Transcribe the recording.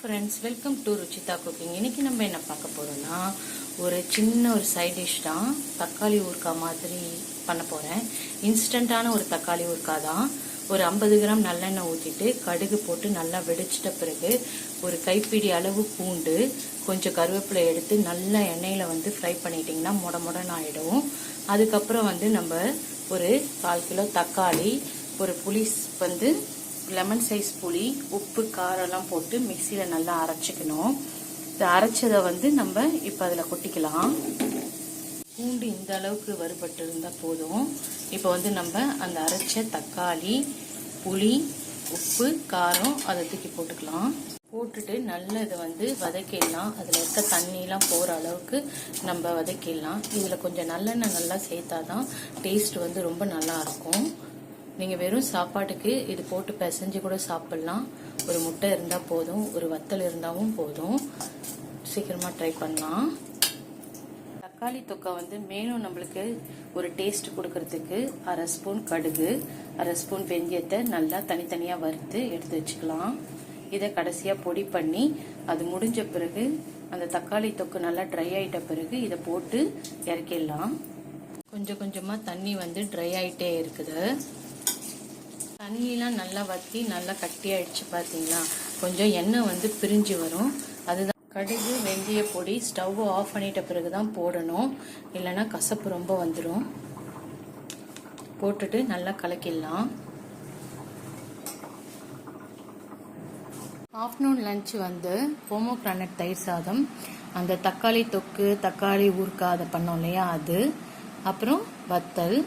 Friends, welcome to Ruchita cooking. இன்னைக்கு நம்ம என்ன பார்க்க போறோம்னா, ஒரு சின்ன ஒரு சைட் டிஷ் தான். தக்காளி ஊறுகாய் மாதிரி பண்ண போறேன். இன்ஸ்டன்டான ஒரு தக்காளி ஊறுகாய் தான். ஒரு 50 கிராம் நல்லெண்ணெய் ஊற்றிட்டு கடுகு போட்டு நல்லா வெடிச்சிட்ட பிறகு ஒரு கைப்பிடி அளவு பூண்டு, கொஞ்சம் கருவேப்பிலை எடுத்து நல்லா எண்ணெயில் ஃப்ரை பண்ணிட்டிங்கன்னா முடன்னு ஆகிடும். அதுக்கப்புறம் நம்ம ஒரு 1/4 கிலோ தக்காளி, ஒரு புளி லெமன் சைஸ் புளி, உப்பு, காரெல்லாம் போட்டு மிக்சியில் நல்லா அரைச்சிக்கணும். இந்த அரைச்சதை நம்ம இப்போ அதில் கொட்டிக்கலாம். பூண்டு இந்த அளவுக்கு வறுபட்டு இருந்தால் போதும். இப்போ நம்ம அந்த அரைச்ச தக்காளி, புளி, உப்பு, காரம் அதை தூக்கி போட்டுக்கலாம். போட்டுட்டு நல்லா இதை வதக்கிடலாம். அதில் இருக்க தண்ணியெலாம் போகிற அளவுக்கு நம்ம வதக்கிடலாம். இதில் கொஞ்சம் நல்லெண்ணெய் நல்லா சேர்த்தா தான் டேஸ்ட் ரொம்ப நல்லா இருக்கும். நீங்கள் வெறும் சாப்பாட்டுக்கு இது போட்டு பிசைஞ்சு கூட சாப்பிட்லாம். ஒரு முட்டை இருந்தால் போதும், ஒரு வத்தல் இருந்தாலும் போதும். சீக்கிரமாக ட்ரை பண்ணலாம். தக்காளி தொக்கை மேலும் நம்மளுக்கு ஒரு டேஸ்ட் கொடுக்கறதுக்கு 1/2 ஸ்பூன் கடுகு, 1/2 ஸ்பூன் வெந்தயத்தை நல்லா தனித்தனியாக வறுத்து எடுத்து வச்சுக்கலாம். இதை கடைசியாக பொடி பண்ணி அது முடிஞ்ச பிறகு அந்த தக்காளி தொக்கு நல்லா ட்ரை ஆகிட்ட பிறகு இதை போட்டு இறக்கிடலாம். கொஞ்சம் கொஞ்சமாக தண்ணி ட்ரை ஆகிட்டே இருக்குது. தண்ணியெலாம் நல்லா வற்றி நல்லா கட்டியாயிடுச்சு. பார்த்தீங்களா, கொஞ்சம் எண்ணெய் பிரிஞ்சு வரும். அதுதான் கடுகு வெந்தய பொடி. ஸ்டவ் ஆஃப் பண்ணிட்ட பிறகு தான் போடணும், இல்லைன்னா கசப்பு ரொம்ப வந்துடும். போட்டுட்டு நல்லா கலக்கிடலாம். ஆஃப்டர்நூன் லஞ்ச் போமோகிரானட் தயிர் சாதம், அந்த தக்காளி தொக்கு, தக்காளி ஊறுகாய் அதை பண்ணோம் இல்லையா, அது, அப்புறம் வத்தல்,